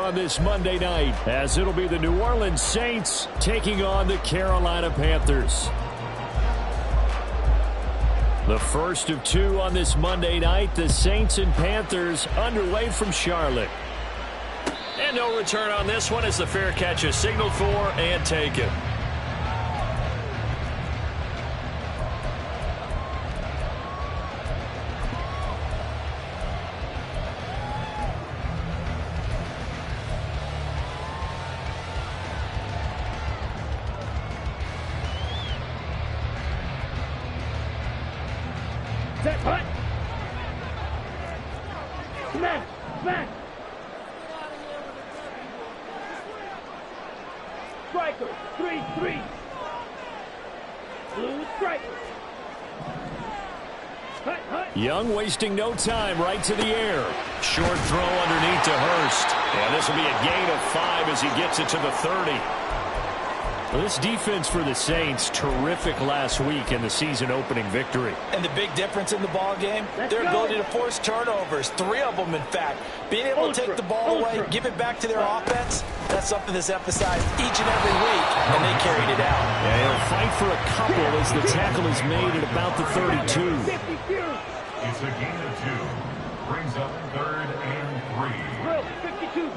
on this Monday night, as it'll be the New Orleans Saints taking on the Carolina Panthers. The first of two on this Monday night, the Saints and Panthers underway from Charlotte. And no return on this one as the fair catch is signaled for and taken. Set, hut. Smash, smash. Striker, 3-3. Blue striker. Hut, hut. Young wasting no time, right to the air. Short throw underneath to Hurst. And this will be a gain of 5 as he gets it to the 30. Well, this defense for the Saints, terrific last week in the season-opening victory. And the big difference in the ball game, their ability to force turnovers, 3 of them in fact. Being able to take the ball away, give it back to their offense, that's something that's emphasized each and every week, and they carried it out. Yeah, he'll fight for a couple as the tackle is made at about the 32. It's a gain of 2. Brings up 3rd and 3. Drill, 52.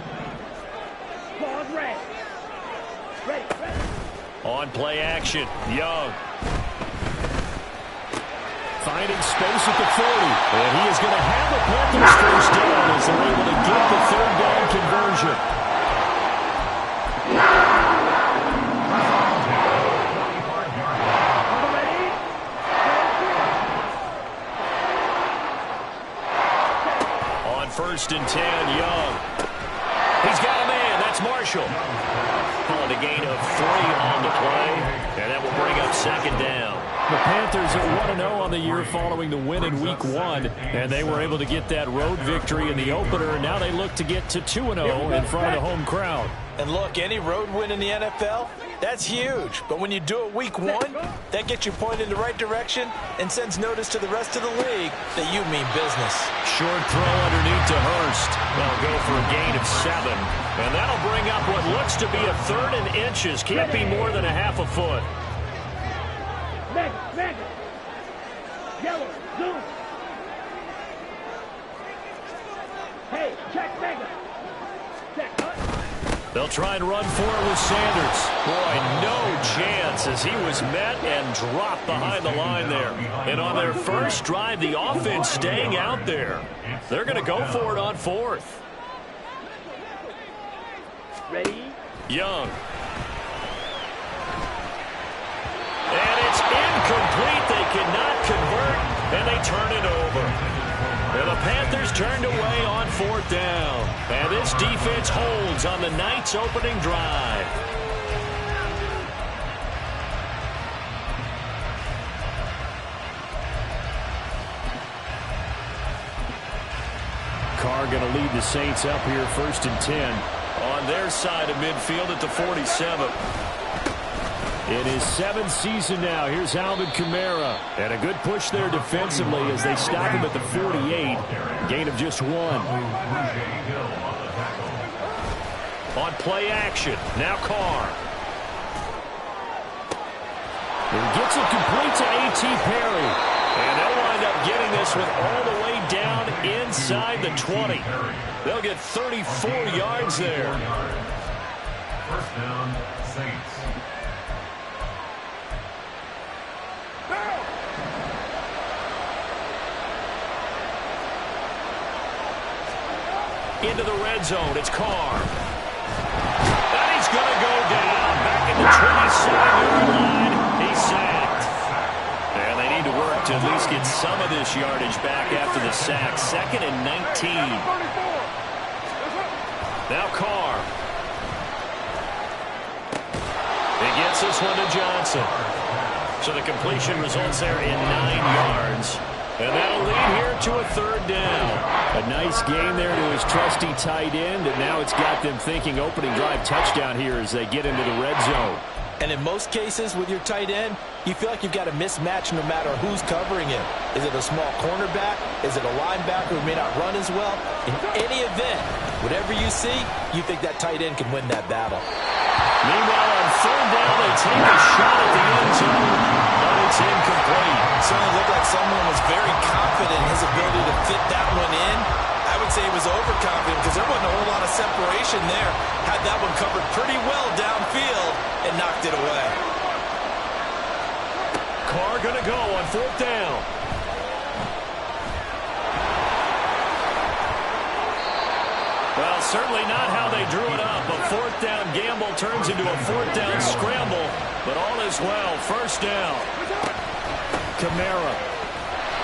Pause, red. Ready, ready. On play action, Young. Finding space at the 40. And he is going to have the Panthers first down as they're able to get the 3rd down conversion. On 1st and 10, Young. He's got a man. That's Marshall. Calling a gain of 3 on the play, and that will bring up 2nd down. The Panthers are 1-0 on the year following the win in Week 1, and they were able to get that road victory in the opener, and now they look to get to 2-0 in front of the home crowd. And look, any road win in the NFL, that's huge. But when you do it Week 1, that gets you pointed in the right direction and sends notice to the rest of the league that you mean business. Short throw underneath to Hurst. They'll go for a gain of 7. And that'll bring up what looks to be a 3rd and inches. Can't be more than a half a foot. Mega. Yellow, zoom. Hey, check mega. Check, hut. They'll try and run for it with Sanders. Boy, no chance as he was met and dropped behind the line there. And on their first drive, the offense staying out there. They're going to go for it on 4th. Ready? Young. And it's incomplete. They cannot convert, and they turn it over. And the Panthers turned away on 4th down. And this defense holds on the night's opening drive. Carr going to lead the Saints up here 1st and 10. On their side of midfield at the 47. In his 7th season now, here's Alvin Kamara. And a good push there defensively as they stop him at the 48. Gain of just 1. On play action, now Carr. He gets it complete to A.T. Perry. And they'll wind up getting this one all the way down inside the 20. They'll get 34 yards there. 1st down, Saints. Into the red zone, it's Carr. And he's going to go down. Back at the 27-yard line, he's sacked. And they need to work to at least get some of this yardage back after the sack. 2nd and 19. Now Carr. He gets this one to Johnson. So the completion results there in 9 yards. And that'll lead here to a 3rd down. A nice game there to his trusty tight end, and now it's got them thinking opening drive touchdown here as they get into the red zone. And in most cases with your tight end, you feel like you've got a mismatch no matter who's covering him. Is it a small cornerback? Is it a linebacker who may not run as well? In any event, Whatever you see, you think that tight end can win that battle. Meanwhile, on third down, they take a shot at the end zone, but it's incomplete. It certainly looked like someone was very confident in his ability to fit that one in. I would say he was overconfident because there wasn't a whole lot of separation there. Had that one covered pretty well downfield and knocked it away. Carr going to go on fourth down. Well, certainly not how they drew it up. A fourth down gamble turns into a fourth down scramble, but all is well. First down. Kamara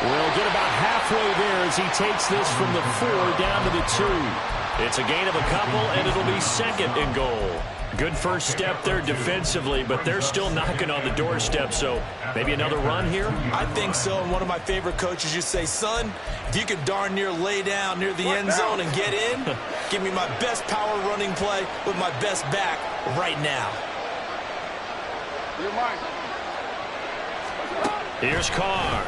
will get about halfway there as he takes this from the 4 down to the 2. It's a gain of a couple, and it'll be second and goal. Good first step there defensively, but they're still knocking on the doorstep, so maybe another run here? I think so, and one of my favorite coaches used to say, son, if you can darn near lay down near the end zone and get in, give me my best power running play with my best back right now. Here's Carr.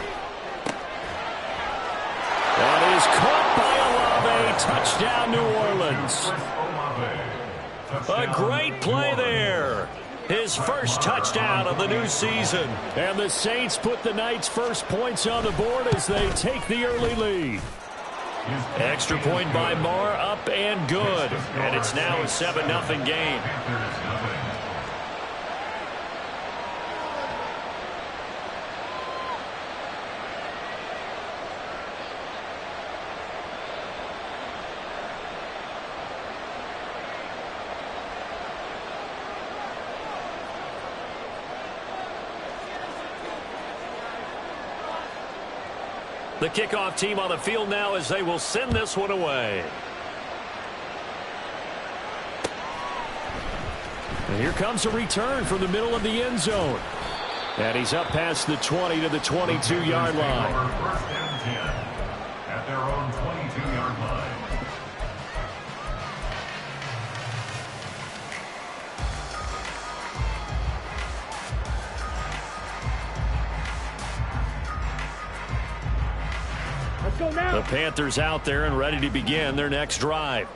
That is caught by Olave. Touchdown, New Orleans. A great play there. His first touchdown of the new season. And the Saints put the Knights' first points on the board as they take the early lead. Extra point by Marr, up and good. And it's now a 7-0 game. The kickoff team on the field now as they will send this one away. And here comes a return from the middle of the end zone. And he's up past the 20 to the 22-yard line. First and 10 at their own 22-yard line. Go now. The Panthers out there and ready to begin their next drive.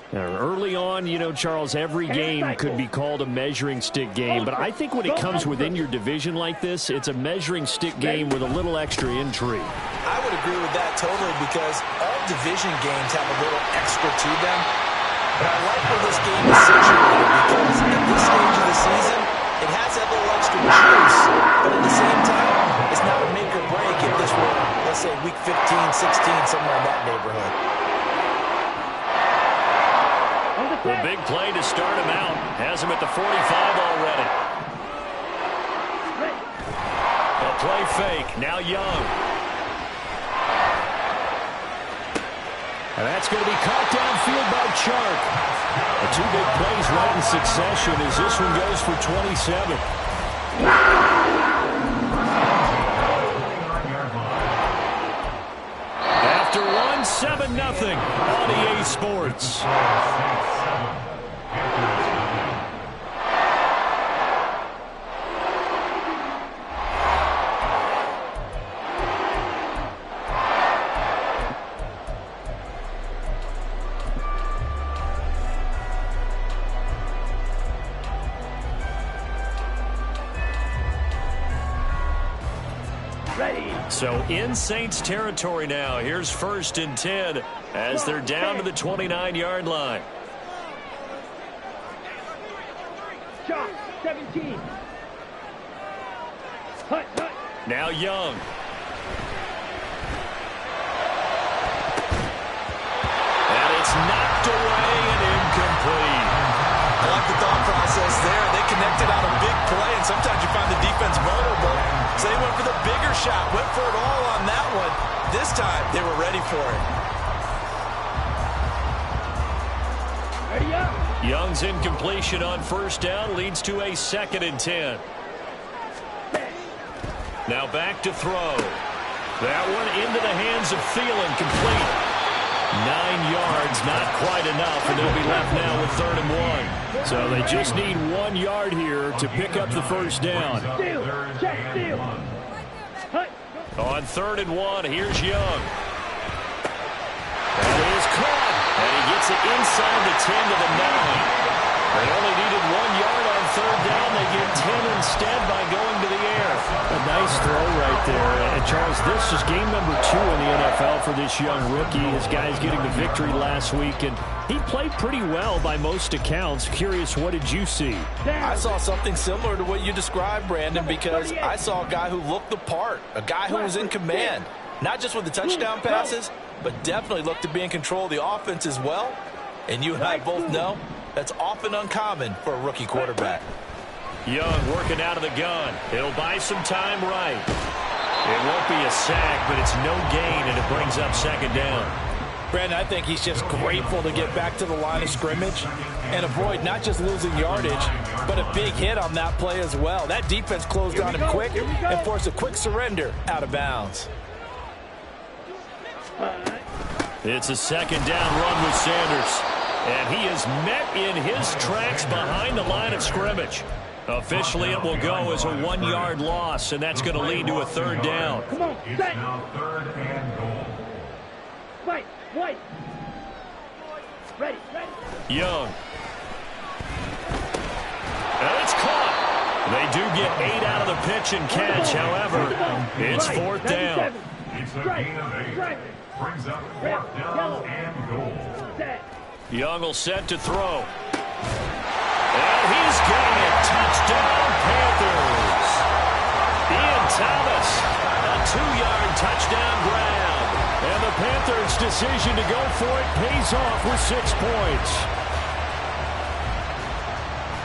Now, early on, you know, Charles, every game could be called a measuring stick game, but I think when it comes within your division like this, it's a measuring stick game with a little extra intrigue. I would agree with that totally because all division games have a little extra to them. But I like where this game is situated because at this stage of the season, it has that little extra juice, but at the same time, it's not a make or break if this were, let's say, week 15, 16, somewhere in that neighborhood. The big play to start him out. Has him at the 45 already. A play fake. Now Young. And that's going to be caught downfield by Chark. The two big plays right in succession as this one goes for 27. After one, 7-0 on EA Sports. So in Saints territory now. Here's 1st and 10 as they're down to the 29-yard line. Shot, 17. Hut. Now Young. And it's knocked away and incomplete. I like the thought process there. They connected on a big play, and sometimes you find the defense vulnerable. So they went for the bigger shot, went for it all on that one. This time, they were ready for it. Ready up. Young's incompletion on 1st down leads to a 2nd and 10. Now back to throw. That one into the hands of Thielen, complete. 9 yards, not quite enough, and they'll be left now with 3rd and 1. So they just need 1 yard here to pick up the 1st down. Steal. Check steal. Hut. On 3rd and 1, here's Young. That is caught. And he gets it inside the 10 to the 9. They only needed 1 yard on third down. They get 10 instead by going to the air. A nice throw right there. And, Charles, this is game number 2 in the NFL for this young rookie. His guys getting the victory last week, and he played pretty well by most accounts. Curious, what did you see? I saw something similar to what you described, Brandon, because I saw a guy who looked the part, a guy who was in command, not just with the touchdown passes, but definitely looked to be in control of the offense as well. And you and I both know that's often uncommon for a rookie quarterback. Young working out of the gun. He'll buy some time right. It won't be a sack, but it's no gain, and it brings up second down. Brandon, I think he's just grateful to get back to the line of scrimmage and avoid not just losing yardage, but a big hit on that play as well. That defense closed on him quick and forced a quick surrender out of bounds. It's a second down run with Sanders. And he is met in his tracks behind the line of scrimmage. Officially, it will go as a 1-yard loss, and that's going to lead to a third down. Come on, It's set. now 3rd and goal. Fight, white. Ready, ready. Young. And it's caught. They do get 8 out of the pitch and catch. However, it's 4th down. It's a gain of 8. Brings up 4th down and goal. Set. Young will set to throw. And he's getting it. Touchdown, Panthers. Ian Thomas, a 2-yard touchdown grab. And the Panthers' decision to go for it pays off with 6 points.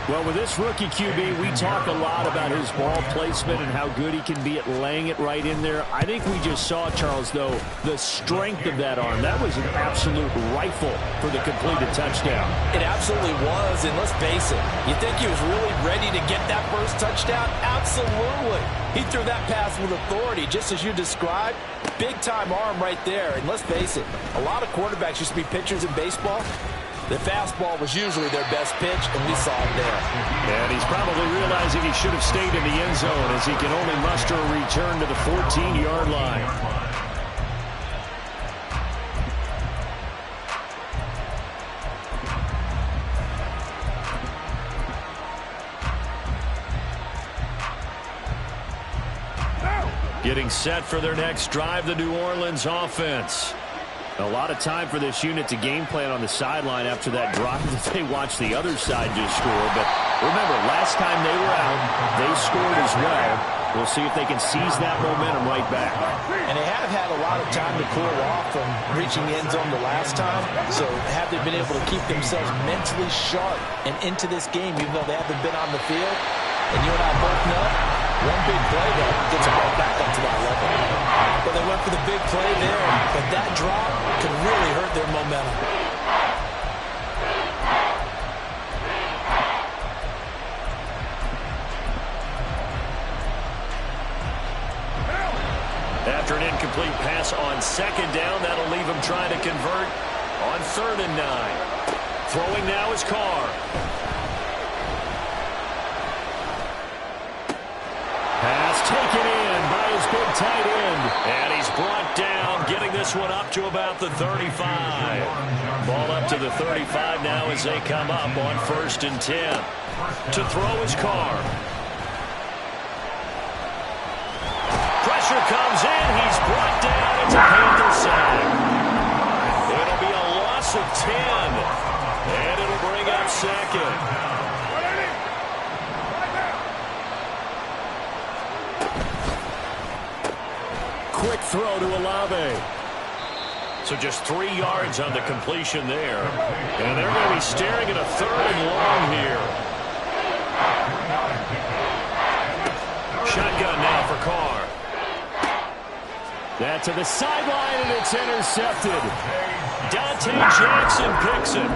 Well, with this rookie QB, we talk a lot about his ball placement and how good he can be at laying it right in there. I think we just saw, Charles, though, the strength of that arm. That was an absolute rifle for the completed touchdown. It absolutely was, and let's face it, you think he was really ready to get that first touchdown? Absolutely. He threw that pass with authority, just as you described. Big-time arm right there, and let's face it, a lot of quarterbacks used to be pitchers in baseball. The fastball was usually their best pitch, and we saw it there. And he's probably realizing he should have stayed in the end zone as he can only muster a return to the 14-yard line. Getting set for their next drive, the New Orleans offense. A lot of time for this unit to game plan on the sideline after that drive that they watched the other side just score. But remember, last time they were out, they scored as well. We'll see if they can seize that momentum right back. And they have had a lot of time to cool off from reaching the end zone the last time. So have they been able to keep themselves mentally sharp and into this game, even though they haven't been on the field? And you and I both know, one big play there gets them right back up to that level. But they went for the big play there, but that drop could really hurt their momentum. After an incomplete pass on second down, that'll leave him trying to convert on 3rd and 9. Throwing now is Carr. Pass taken in by his big tight end. And he's brought down, getting this one up to about the 35. Ball up to the 35 now as they come up on 1st and 10. To throw is Carr. Pressure comes in. He's brought down. It's a Panther sack. It'll be a loss of 10. And it'll bring up 2nd. Quick throw to Olave. So just 3 yards on the completion there. And they're going to be staring at a 3rd and long here. Shotgun now for Carr. That to the sideline, and it's intercepted. Dante Jackson picks it.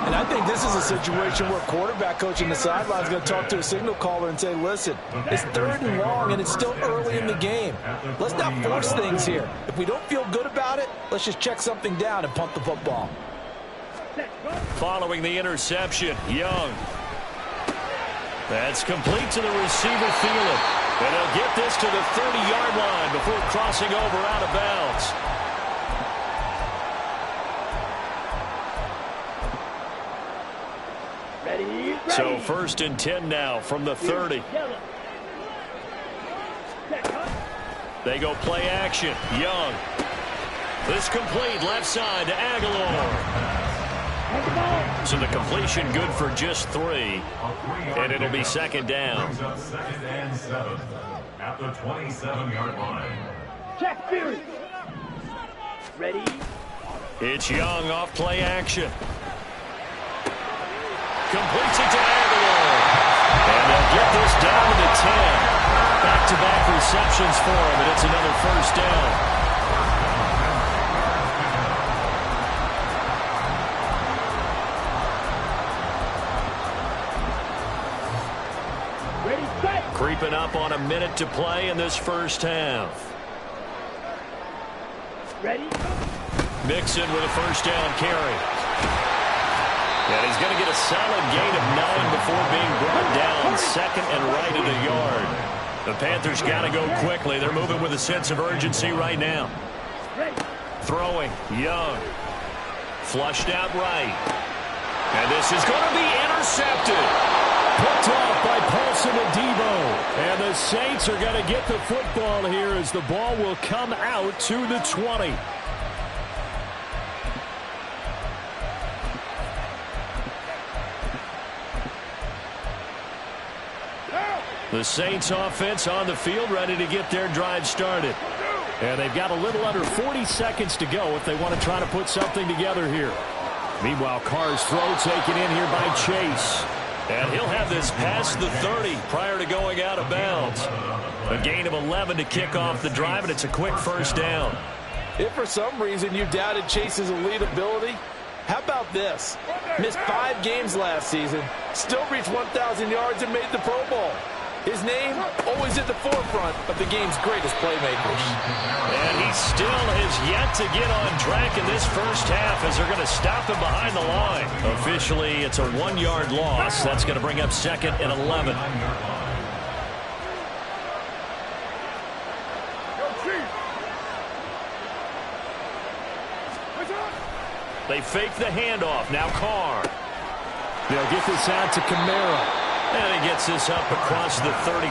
And I think this is a situation where quarterback coach in the sideline is going to talk to a signal caller and say, listen, it's 3rd and long, and it's still early in the game. Let's not force things here. If we don't feel good about it, let's just check something down and punt the football. Following the interception, Young. That's complete to the receiver, Thielen. And they'll get this to the 30-yard line before crossing over out of bounds. Ready. So 1st and 10 now from the 30. They go play action. Young. This complete left side to Aguilar. So the completion good for just 3. And it'll be 2nd down. Brings up 2nd and 7 at the 27-yard line. Check Fury. Ready. It's Young off play action. Completes it to Aguilar. And they'll get this down to the 10. Back-to-back receptions for him, and it's another 1st down. Creeping up on a minute to play in this 1st half. Ready. Mixon with a 1st down carry. And he's going to get a solid gain of 9 before being brought down 2nd and right at the yard. The Panthers got to go quickly. They're moving with a sense of urgency right now. Ready. Throwing. Young. Flushed out right. And this is going to be intercepted. Picked off by Paulson Adebo. And the Saints are going to get the football here as the ball will come out to the 20. The Saints offense on the field ready to get their drive started. And they've got a little under 40 seconds to go if they want to try to put something together here. Meanwhile, Carr's throw taken in here by Chase. And he'll have this past the 30 prior to going out of bounds. A gain of 11 to kick off the drive, and it's a quick 1st down. If for some reason you doubted Chase's elite ability, how about this? Missed 5 games last season, still reached 1,000 yards and made the Pro Bowl. His name always at the forefront of the game's greatest playmakers. And he still has yet to get on track in this 1st half as they're going to stop him behind the line. Officially, it's a 1-yard loss. That's going to bring up 2nd and 11. They fake the handoff. Now Carr. They'll get this out to Kamara. And he gets this up across the 35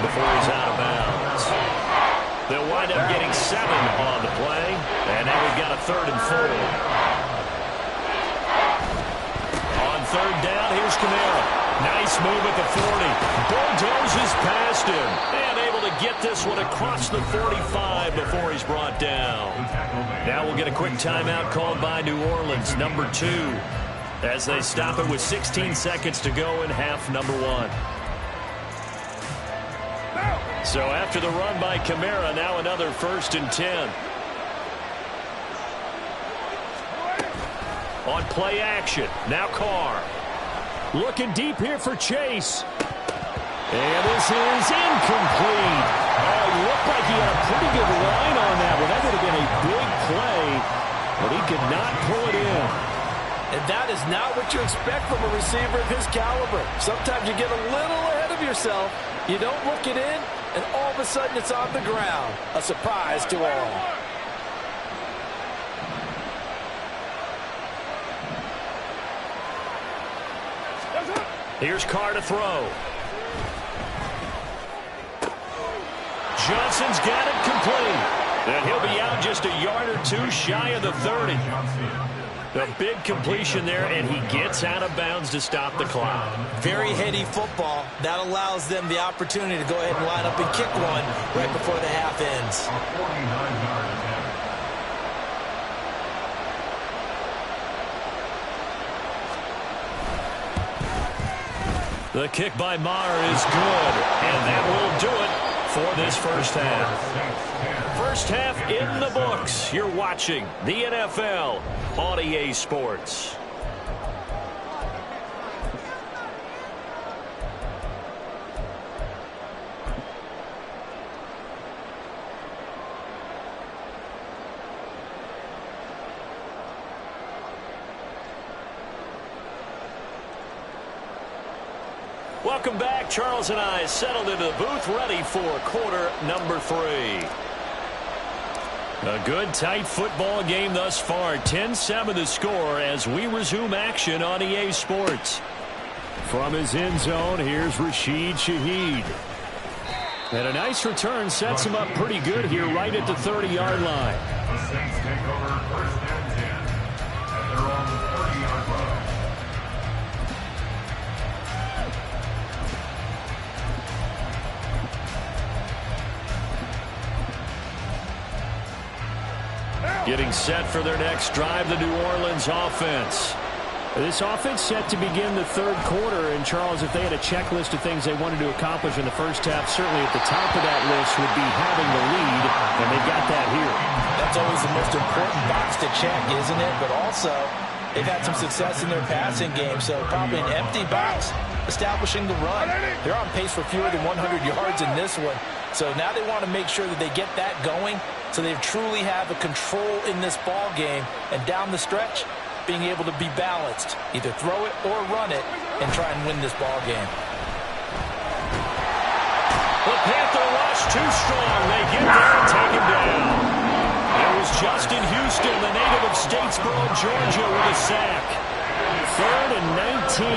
before he's out of bounds. They'll wind up getting 7 on the play. And now we've got a 3rd and 4. On 3rd down, here's Kamara. Nice move at the 40. Bulldozes past him. And able to get this one across the 45 before he's brought down. Now we'll get a quick timeout called by New Orleans, number 2. As they stop it with 16 seconds to go in half number 1. So after the run by Kamara, now another 1st and 10. On play action, now Carr. Looking deep here for Chase. And this is incomplete. Oh, looked like he had a pretty good line on that one. That would have been a big play, but he could not pull it in. And that is not what you expect from a receiver of his caliber. Sometimes you get a little ahead of yourself. You don't look it in, and all of a sudden it's on the ground. A surprise to all. Here's Carr to throw. Johnson's got it complete. And he'll be out just a yard or 2 shy of the 30. A big completion there, and he gets out of bounds to stop the clock. Very heady football. That allows them the opportunity to go ahead and line up and kick one right before the half ends. The kick by Maher is good, and that will do it for this 1st half. 1st half in the books. You're watching the NFL on EA Sports. Welcome back. Charles and I settled into the booth, ready for quarter number 3. A good, tight football game thus far. 10-7 the score as we resume action on EA Sports. From his end zone, here's Rashid Shaheed. And a nice return sets him up pretty good here right at the 30-yard line. The Saints take over 1st and 10. And they're on the 30-yard line. Getting set for their next drive, the New Orleans offense. This offense set to begin the third quarter, and Charles, if they had a checklist of things they wanted to accomplish in the first half, certainly at the top of that list would be having the lead, and they got that here. That's always the most important box to check, isn't it? But also, they've had some success in their passing game, so probably an empty box establishing the run. They're on pace for fewer than 100 yards in this one, so now they want to make sure that they get that going so they truly have a control in this ball game, and down the stretch, being able to be balanced, either throw it or run it, and try and win this ball game. The Panther rush too strong. They get there and take him down. It was Justin Houston, the native of Statesboro, Georgia, with a sack. 3rd and 19.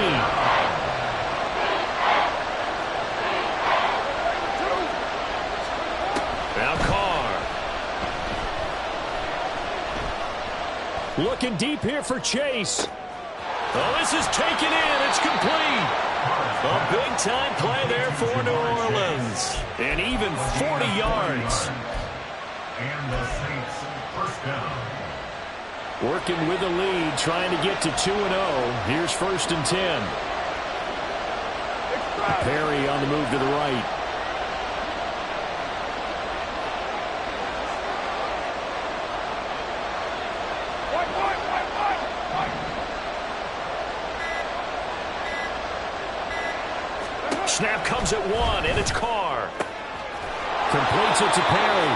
Now Carr. Looking deep here for Chase. Oh, this is taken in. It's complete. A big-time play there for New Orleans. And even 40 yards. And the Saints 1st down. Working with the lead, trying to get to 2-0. Here's 1st and 10. Perry on the move to the right. Snap comes at 1, and it's Carr. Completes it to Perry.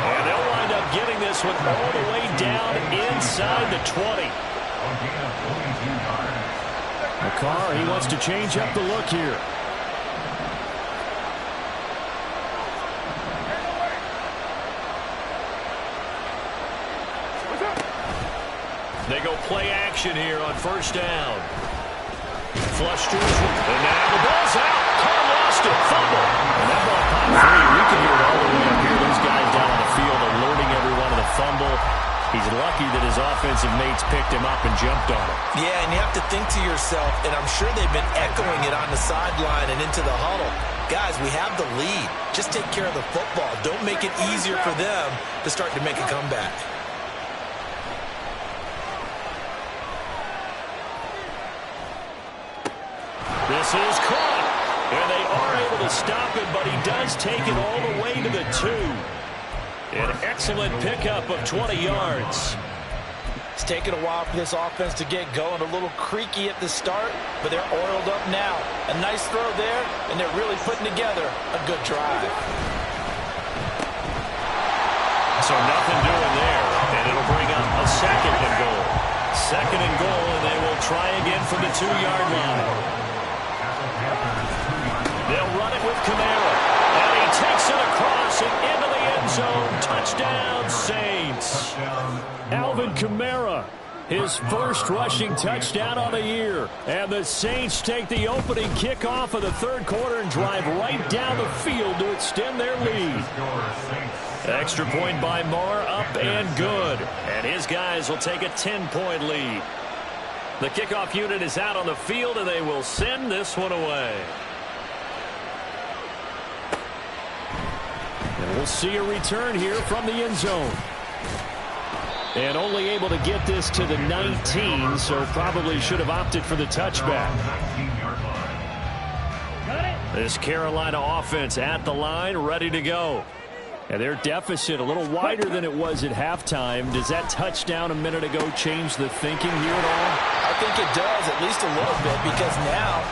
And they'll wind up getting this one all the way down inside the 20. Carr, he wants to change up the look here. They go play action here on 1st down. Flush to his right. And now the ball's out. Carr lost it. Fumble. And that ball popped free. We can hear it all the way up here. Those guys down on the field alerting everyone of the fumble. He's lucky that his offensive mates picked him up and jumped on him. Yeah, and you have to think to yourself, and I'm sure they've been echoing it on the sideline and into the huddle. Guys, we have the lead. Just take care of the football. Don't make it easier for them to start to make a comeback. This is caught. And they are able to stop him, but he does take it all the way to the 2. An excellent pickup of 20 yards. It's taken a while for this offense to get going. A little creaky at the start, but they're oiled up now. A nice throw there, and they're really putting together a good drive. So nothing doing there, and it'll bring up a 2nd and goal. 2nd and goal, and they will try again from the 2-yard line. They'll run it with Kamara, and he takes it across and into the end zone. Touchdown, Saints. Alvin Kamara, his 1st rushing touchdown on the year. And the Saints take the opening kickoff of the 3rd quarter and drive right down the field to extend their lead. Extra point by Marr, up and good. And his guys will take a 10-point lead. The kickoff unit is out on the field, and they will send this one away. And we'll see a return here from the end zone. And only able to get this to the 19, so probably should have opted for the touchback. This Carolina offense at the line, ready to go. And their deficit a little wider than it was at halftime. Does that touchdown a minute ago change the thinking here at all? I think it does, at least a little bit, because now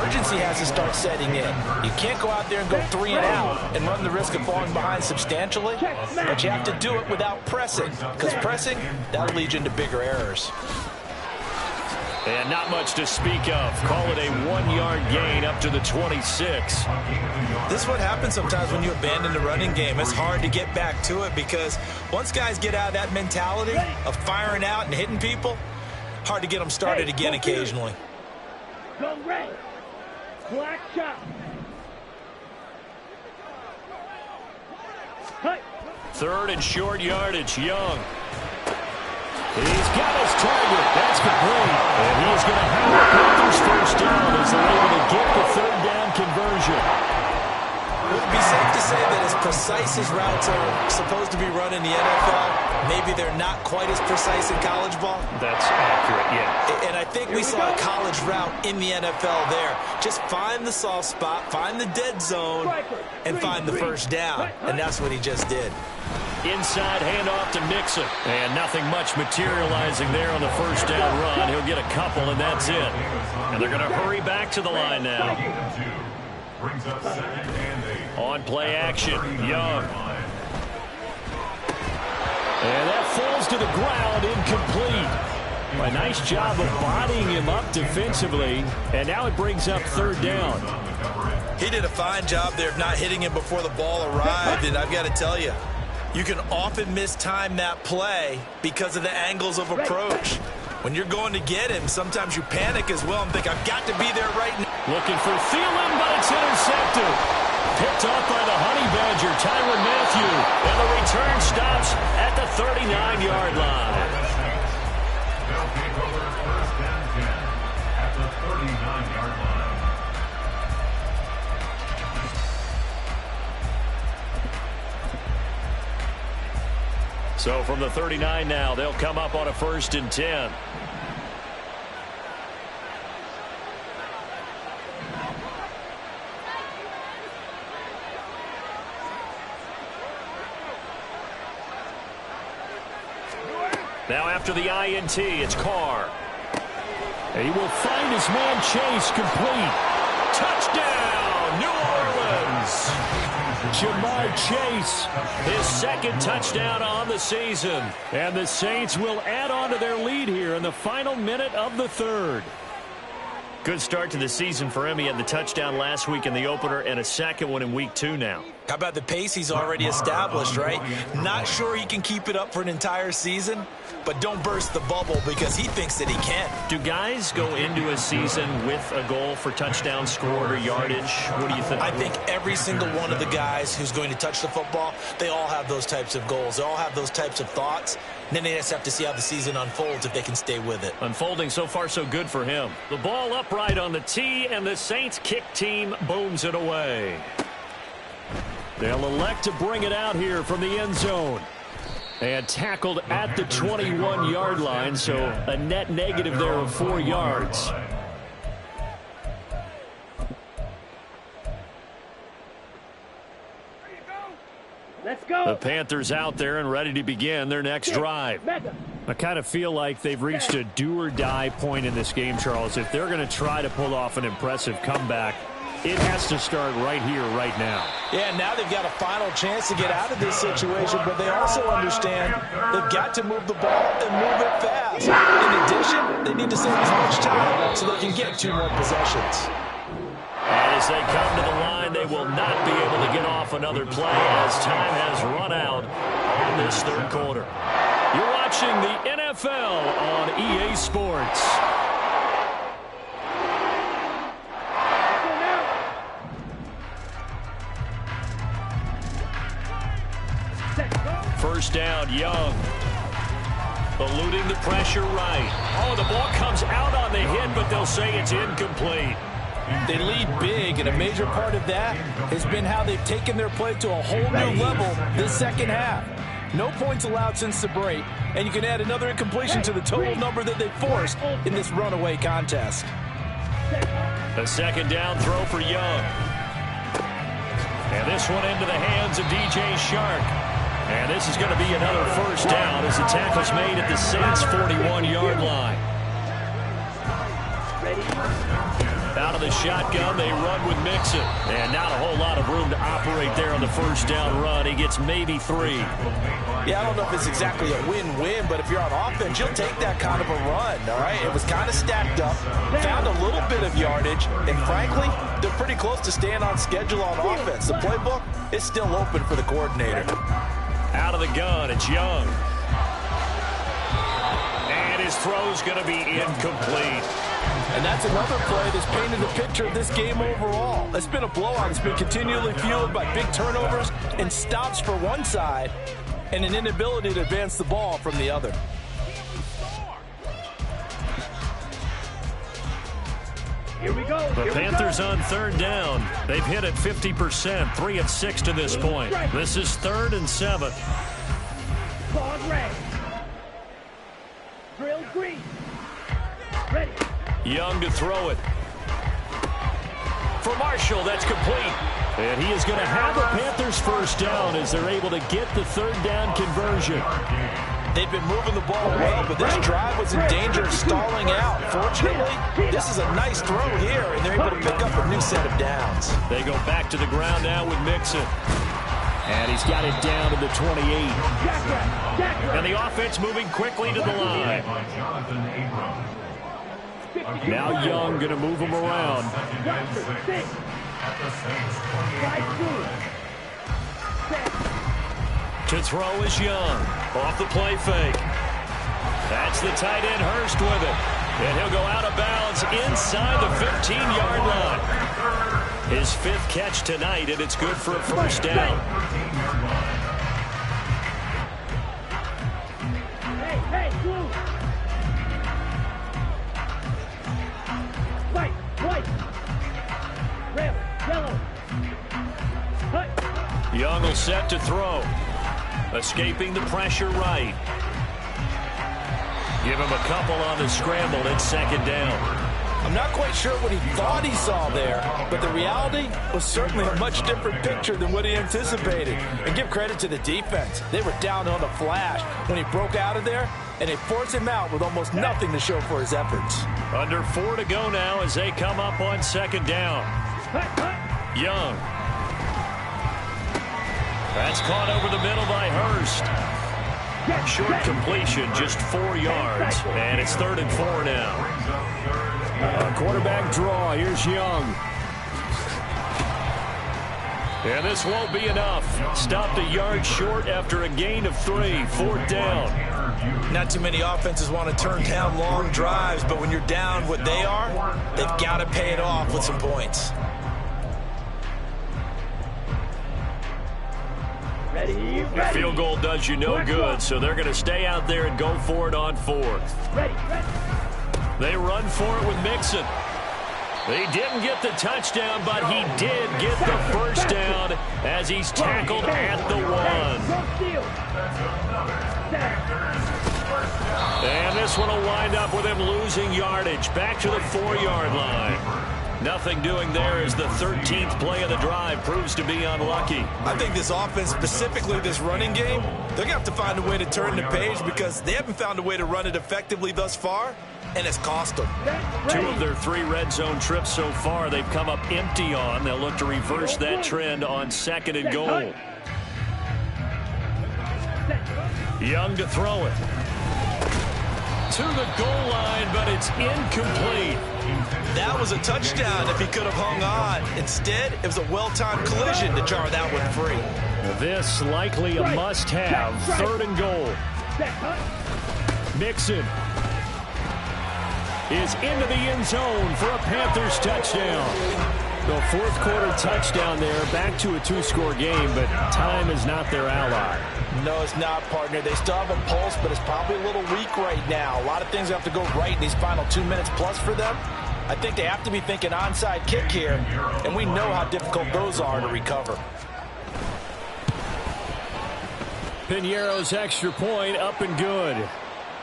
urgency has to start setting in. You can't go out there and go 3 and out and run the risk of falling behind substantially, but you have to do it without pressing, because pressing, that'll lead you into bigger errors. And not much to speak of. Call it a 1-yard gain up to the 26. This is what happens sometimes when you abandon the running game. It's hard to get back to it because once guys get out of that mentality of firing out and hitting people, hard to get them started again occasionally. Go red. Black shot. Cut. Third and short yardage, Young. He's got his target. That's complete. And he's going to have the Panthers first down as they're able to get the third down conversion. Would it be safe to say that as precise as routes are supposed to be run in the NFL, maybe they're not quite as precise in college ball? That's accurate, yeah. And I think we saw a college route in the NFL there. Just find the soft spot, find the dead zone, and find the first down. And that's what he just did. Inside handoff to Mixon. And nothing much materializing there on the first down run. He'll get a couple, and that's it. And they're going to hurry back to the line now. Brings up 2nd and 8. On play action, Young. And that falls to the ground, incomplete. A nice job of bodying him up defensively. And now it brings up third down. He did a fine job there of not hitting him before the ball arrived. And I've got to tell you, you can often mistime that play because of the angles of approach. When you're going to get him, sometimes you panic as well and think, I've got to be there right now. Looking for Thielen, but it's intercepted. Picked off by the Honey Badger, Tyrann Mathieu. And the return stops at the 39-yard line. They'll take over 1st and 10 at the 39-yard line. So from the 39 now, they'll come up on a 1st and 10. Now after the INT, it's Carr. He will find his man Chase complete. Touchdown, New Orleans. Jamar Chase, his 2nd touchdown on the season. And the Saints will add on to their lead here in the final minute of the 3rd. Good start to the season for him. He had the touchdown last week in the opener and a 2nd one in week 2 now. How about the pace he's already established, right? Not sure he can keep it up for an entire season, but don't burst the bubble because he thinks that he can. Do guys go into a season with a goal for touchdown scored or yardage? What do you think? I think every single one of the guys who's going to touch the football, they all have those types of goals. They all have those types of thoughts. And then they just have to see how the season unfolds if they can stay with it. Unfolding so far so good for him. The ball upright on the tee, and the Saints kick team booms it away. They'll elect to bring it out here from the end zone. And tackled at the 21-yard line, so a net negative there of 4 yards. Let's go. The Panthers out there and ready to begin their next drive. I kind of feel like they've reached a do-or-die point in this game, Charles. If they're going to try to pull off an impressive comeback, it has to start right here, right now. Yeah, now they've got a final chance to get out of this situation, but they also understand they've got to move the ball and move it fast. In addition, they need to save as much time so they can get 2 more possessions. And as they come to the line, they will not be able to get off another play as time has run out on this 3rd quarter. You're watching the NFL on EA Sports. First down, Young. Eluding the pressure right. Oh, the ball comes out on the hit, but they'll say it's incomplete. They lead big, and a major part of that has been how they've taken their play to a whole new level this 2nd half. No points allowed since the break, and you can add another incompletion to the total number that they forced in this runaway contest. A 2nd down throw for Young. And this one into the hands of DJ Shark. And this is going to be another first down as the tackle's made at the Saints' 41-yard line. Out of the shotgun, they run with Mixon. And not a whole lot of room to operate there on the first down run. He gets maybe 3. Yeah, I don't know if it's exactly a win-win, but if you're on offense, you'll take that kind of a run, all right? It was kind of stacked up, found a little bit of yardage, and frankly, they're pretty close to staying on schedule on offense. The playbook is still open for the coordinator. Out of the gun, it's Young. And his throw's going to be incomplete. And that's another play that's painted the picture of this game overall. It's been a blowout. It's been continually fueled by big turnovers and stops for one side and an inability to advance the ball from the other. Here we go. The Panthers on third down. They've hit it 50%, 3 of 6 to this point. This is 3rd and 7. Fog red. Drill green. Ready. Young to throw it. For Marshall, that's complete. And he is going to have the Panthers first down as they're able to get the third down conversion. They've been moving the ball well, but this drive was in danger of stalling out. Fortunately, this is a nice throw here, and they're able to pick up a new set of downs. They go back to the ground now with Mixon. And he's got it down to the 28. And the offense moving quickly to the line. Now Young going to move him around. To throw is Young. Off the play fake. That's the tight end Hurst with it. And he'll go out of bounds inside the 15-yard line. His 5th catch tonight, and it's good for a first down. Hey, blue. White. Red, yellow. Hut. Young will set to throw. Escaping the pressure right. Give him a couple on the scramble. It's 2nd down. I'm not quite sure what he thought he saw there, but the reality was certainly a much different picture than what he anticipated. And give credit to the defense. They were down on the flash when he broke out of there, and they forced him out with almost nothing to show for his efforts. Under 4 to go now as they come up on 2nd down. Young. That's caught over the middle by Hurst. Short completion, just 4 yards. And it's 3rd and 4 now. A quarterback draw. Here's Young. And this won't be enough. Stopped a yard short after a gain of 3. 4th down. Not too many offenses want to turn down long drives, but when you're down what they are, they've got to pay it off with some points. The field goal does you no good, so they're going to stay out there and go for it on 4th. They run for it with Mixon. He didn't get the touchdown, but he did get the first down as he's tackled at the 1. And this one will wind up with him losing yardage back to the 4-yard line. Nothing doing there as the 13th play of the drive proves to be unlucky. I think this offense, specifically this running game, they're going to have to find a way to turn the page because they haven't found a way to run it effectively thus far, and it's cost them. 2 of their 3 red zone trips so far they've come up empty on. They'll look to reverse that trend on 2nd and goal. Young to throw it. To the goal line, but it's incomplete. That was a touchdown if he could have hung on. Instead, it was a well-timed collision to jar that one free. This likely a must-have. 3rd and goal. Mixon is into the end zone for a Panthers touchdown. The 4th quarter touchdown there, back to a 2-score game, but time is not their ally. No, it's not, partner. They still have a pulse, but it's probably a little weak right now. A lot of things have to go right in these final 2 minutes plus for them. I think they have to be thinking onside kick here, and we know how difficult those are to recover. Piñeiro's extra point up and good.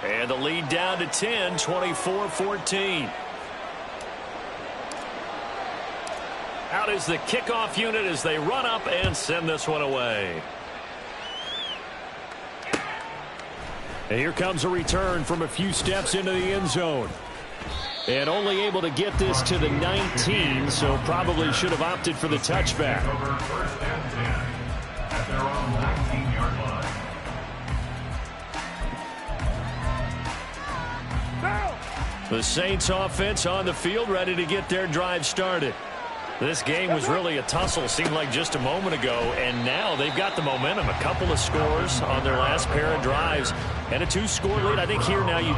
And the lead down to 10, 24-14. Out is the kickoff unit as they run up and send this one away. And here comes a return from a few steps into the end zone. And only able to get this to the 19, so probably should have opted for the touchback. The Saints offense on the field, ready to get their drive started. This game was really a tussle, seemed like just a moment ago, and now they've got the momentum. A couple of scores on their last pair of drives. And a 2-score lead. I think here now you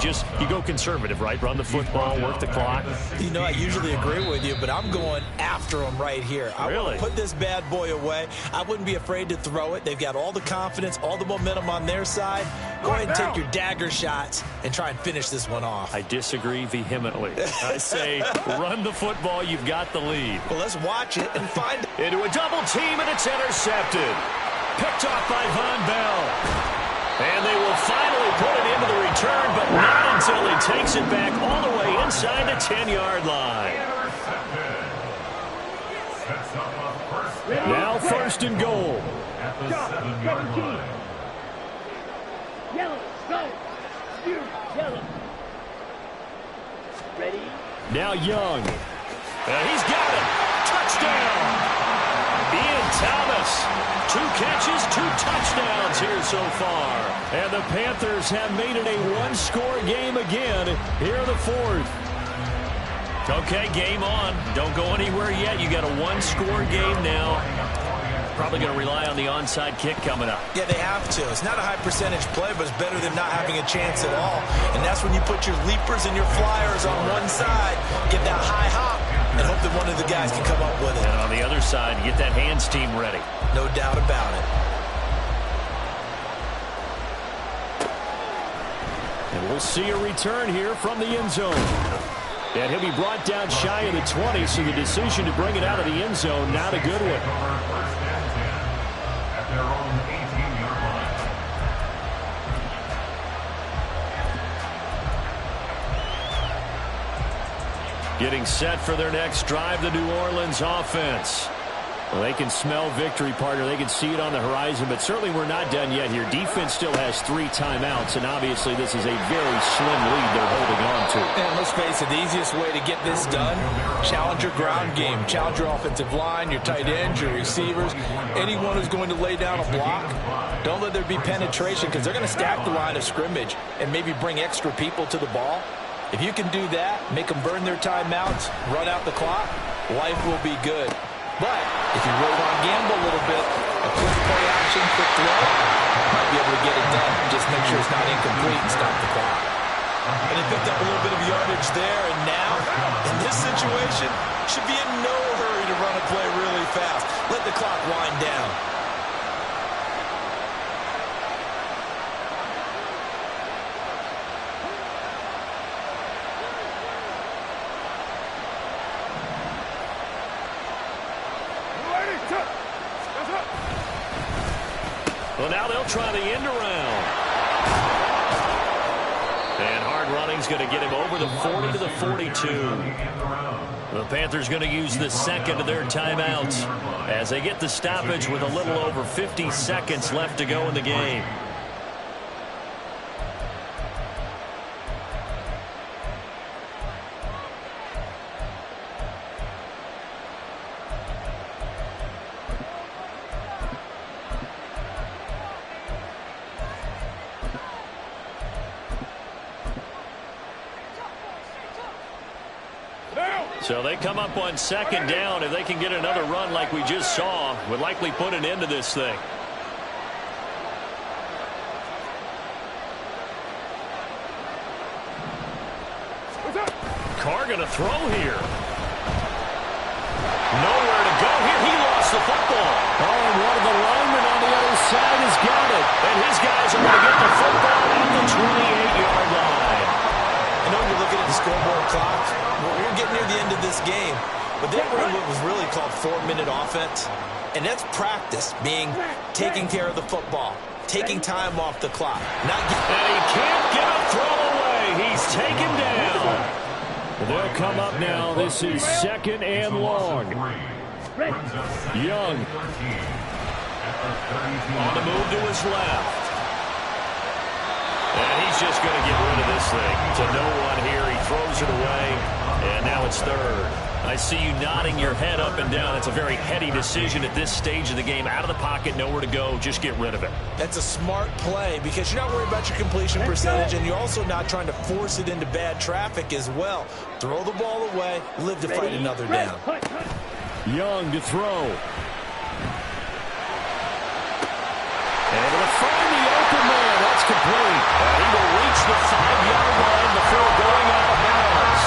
go conservative, right? Run the football, work the clock. You know, I usually agree with you, but I'm going after them right here. I Really? want to put this bad boy away. I wouldn't be afraid to throw it. They've got all the confidence, all the momentum on their side. Go ahead and take your dagger shots and try and finish this one off. I disagree vehemently. I say run the football. You've got the lead. Well, let's watch it and find it. Into a double team, and it's intercepted. Picked off by Von Bell. And they will finally put it into the return, but not until he takes it back all the way inside the 10-yard line. Now first and goal. At the 7-yard line. Yellow, go. You, yellow. Ready? Now Young. And he's got it. Touchdown. Ian Thomas. 2 catches, 2 touchdowns here so far. And the Panthers have made it a 1-score game again here in the 4th. Okay, game on. Don't go anywhere yet. You got a 1-score game now. Probably going to rely on the onside kick coming up. Yeah, they have to. It's not a high percentage play, but it's better than not having a chance at all. And that's when you put your leapers and your flyers on one side, get that high hop, and hope that one of the guys can come up with it. And on the other side, get that hands team ready. No doubt about it. And we'll see a return here from the end zone. And he'll be brought down shy of the 20, so the decision to bring it out of the end zone, not a good one. At their own 18-yard line. Getting set for their next drive, the New Orleans offense. Well, they can smell victory, partner. They can see it on the horizon, but certainly we're not done yet here. Defense still has 3 timeouts, and obviously this is a very slim lead they're holding on to. And let's face it, the easiest way to get this done, challenge your ground game. Challenge your offensive line, your tight ends, your receivers, anyone who's going to lay down a block. Don't let there be penetration, because they're going to stack the line of scrimmage and maybe bring extra people to the ball. If you can do that, make them burn their timeouts, run out the clock, life will be good. But if you really want to gamble a little bit, a quick play action, quick throw, might be able to get it done. Just make sure it's not incomplete and stop the clock. And he picked up a little bit of yardage there, and now, in this situation, should be in no hurry to run a play really fast. Let the clock wind down. Well, now they'll try the end around. And hard running's going to get him over the 40 to the 42. The Panthers going to use the second of their timeouts as they get the stoppage with a little over 50 seconds left to go in the game. So they come up on second down. If they can get another run like we just saw, would likely put an end to this thing. Carr going to throw here. Nowhere to go here. He lost the football. Oh, and one of the linemen on the other side has got it. And his guys are going to get the football at the 28-yard line. I know you're looking at the scoreboard clock. We're getting near the end of this game. But they were in what was really called 4-minute offense. And that's practice, being taking care of the football, taking time off the clock. And he can't get a throw away. He's taken down. They'll come up now. This is second and long. Young on the move to his left. And he's just going to get rid of this thing to no one here. He throws it away, and now it's third. I see you nodding your head up and down. It's a very heady decision at this stage of the game. Out of the pocket, nowhere to go. Just get rid of it. That's a smart play because you're not worried about your completion percentage, and you're also not trying to force it into bad traffic as well. Throw the ball away, live to fight another down. Young to throw. And to find the open man. That's complete. And he will reach the 5-yard line before going out of bounds.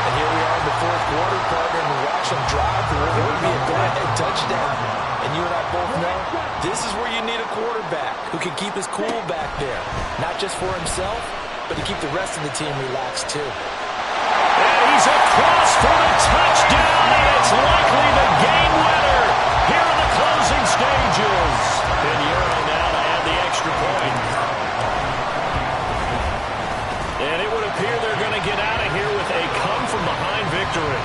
And here we are in the fourth quarter, partner, and watch them drive for what would be a go-ahead touchdown. And you and I both know this is where you need a quarterback who can keep his cool back there. Not just for himself, but to keep the rest of the team relaxed too. And he's across for the touchdown, and it's likely the game winner here in the closing stages. And Euro now to add the extra point. And it would appear they're going to get out of here with a come-from-behind victory.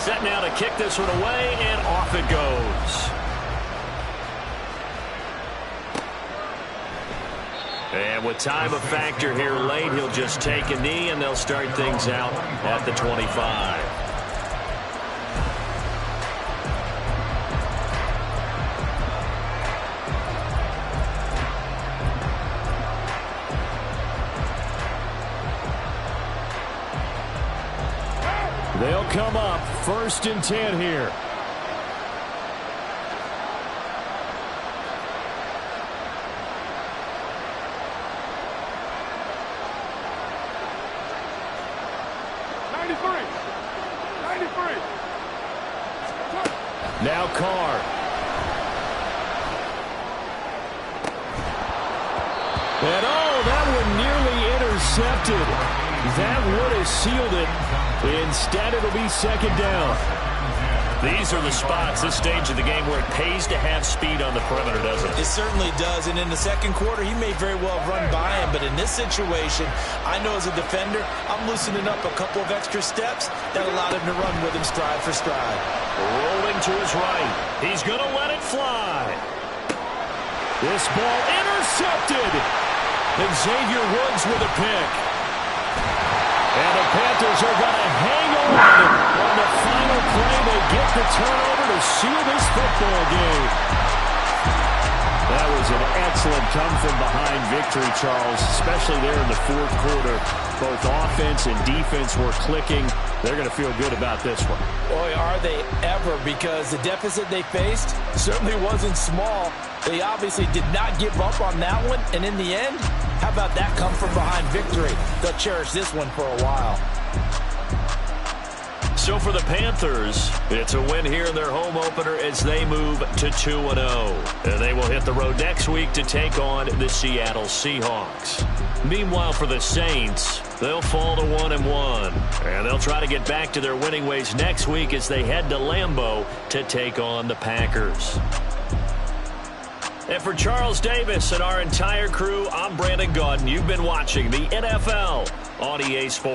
Set now to kick this one away, and off it goes. And with time a factor here late, he'll just take a knee, and they'll start things out at the 25. They'll come up 1st and 10 here. Now Carr. And that one nearly intercepted. That would have sealed it. Instead, it'll be 2nd down. These are the spots, this stage of the game, where it pays to have speed on the perimeter, doesn't it? It certainly does, and in the second quarter, he may very well run by him, but in this situation, I know as a defender, I'm loosening up a couple of extra steps that allowed him to run with him stride for stride. Rolling to his right. He's going to let it fly. This ball intercepted. And Xavier Woods with a pick. And the Panthers are going to hang on the final play. They get the turnover to seal this football game. That was an excellent come-from-behind victory, Charles, especially there in the fourth quarter. Both offense and defense were clicking. They're going to feel good about this one. Boy, are they ever, because the deficit they faced certainly wasn't small. They obviously did not give up on that one, and in the end, how about that come-from-behind victory? They'll cherish this one for a while. So for the Panthers, it's a win here in their home opener as they move to 2-0. And they will hit the road next week to take on the Seattle Seahawks. Meanwhile, for the Saints, they'll fall to 1-1. And they'll try to get back to their winning ways next week as they head to Lambeau to take on the Packers. And for Charles Davis and our entire crew, I'm Brandon Gaudin. You've been watching the NFL on EA Sports.